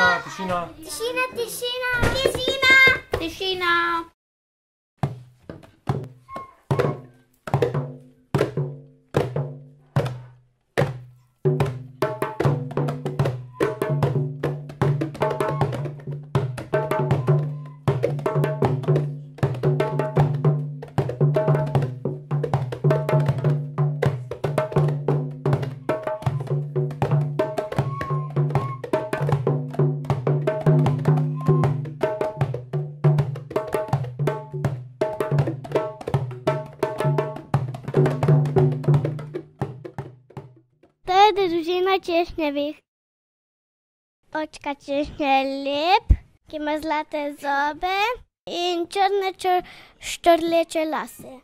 Tišina. Tišina, tišina, tišina, tišina. To je družina češnjevih. Očka češnje je lep, ki ima zlate zobe in črne štrleče lase.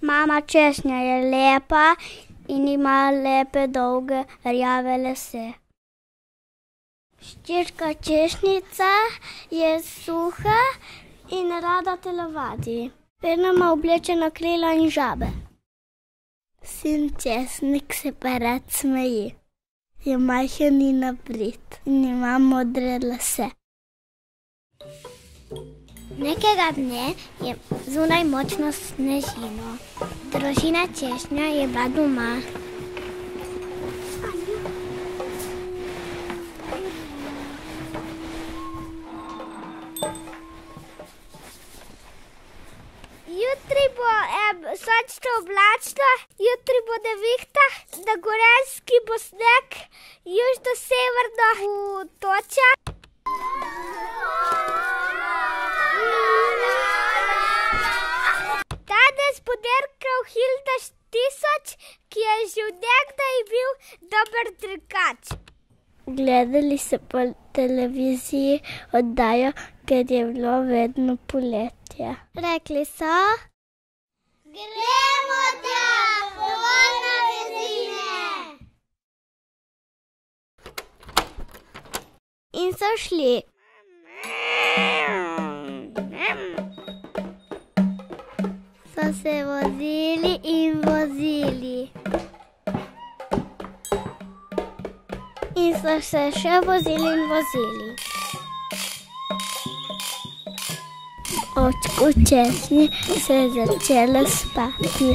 Mama češnja je lepa in ima lepe, dolge, rjave lase. Hčerka češnjica je suha in rada telovadi. Vedno ima oblečena krila in žabe. Sin česnik se pa rad smeji. Je majhen in nabrit in ima modre lase. Nekega dne je zunaj močno snežilo. Družina češnja je bila doma. Jutri bo sončno oblačno, jutri bo nevihta, na Gorenjski bo sneg, južno-severno bo toča. Danes bo dirkal Hilda 1000, ki je že od nekdaj bil dober dirkač. Gledali so po televiziji oddajo, ker je bilo vedno poletje. Rekli so: gremo tja, polna vezine. In so šli. So se vozili in vozili. In so se še vozili in vozili. Očku češnji se je začelo spati.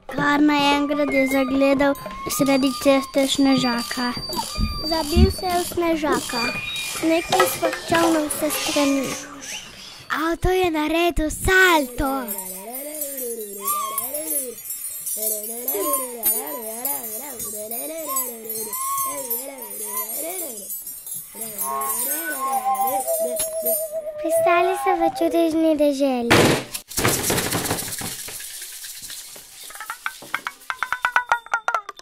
Kar naenkrat je zagledal sredi ceste snežaka. Zabil se je v snežaka. Sneg je svrčal na vse strani. Avto je naredil salto. Pristali so v čudežni deželi.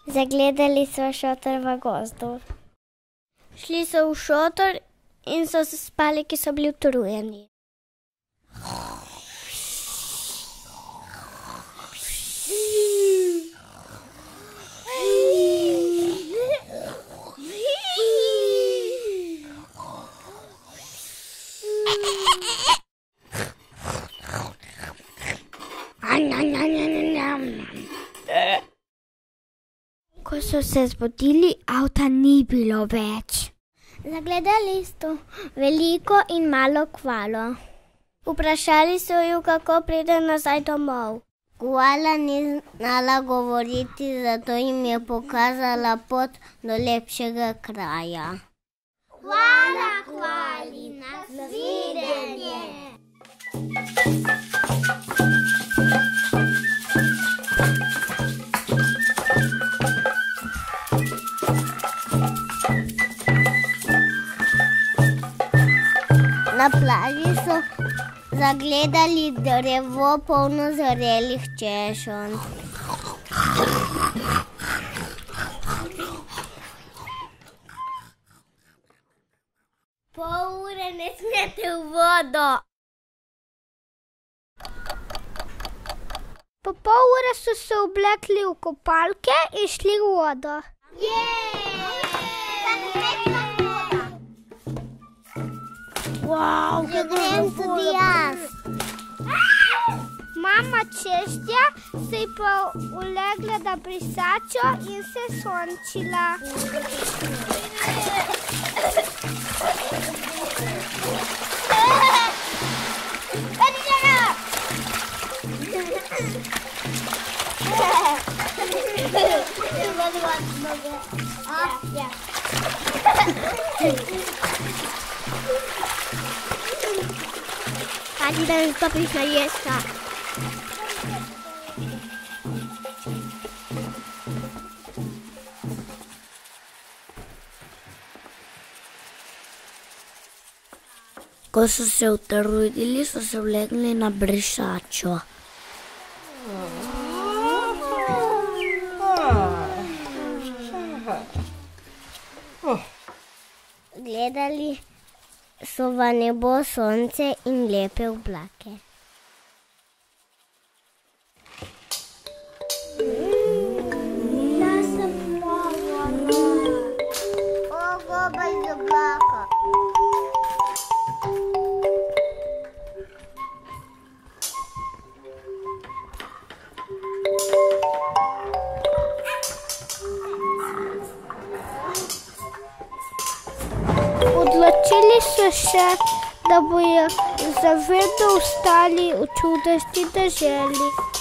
Zagledali so šotor v gozdu. Šli so v šotor in so spali, ki so bili utrujeni. Ko so se zbudili, avta ni bilo več. Zagledali so veliko in malo kvalo. Vprašali so jo, kako pride nazaj domov. Koala ni znala govoriti, zato jim je pokazala pot do lepšega kraja. Hvala, kvali, nasvidenje! Na plaži so zagledali drevo polno zrelih češenj. Pol ure ne smete v vodo. Po pol ure so se oblekli v kopalke in šli v vodo. Wow, grem tudi jaz. Mama češtja se je pa ulegla na brisačo in se sončila. Hadi da stopiš na jesta. Ko so se utrudili, so se vlegli na brisačo. Gledali so v nebo sonce in lepe oblake. Jaz sem plava. O, goba iz oblaka. Odločili so se, da bojo za vedno ostali v čudoviti deželi.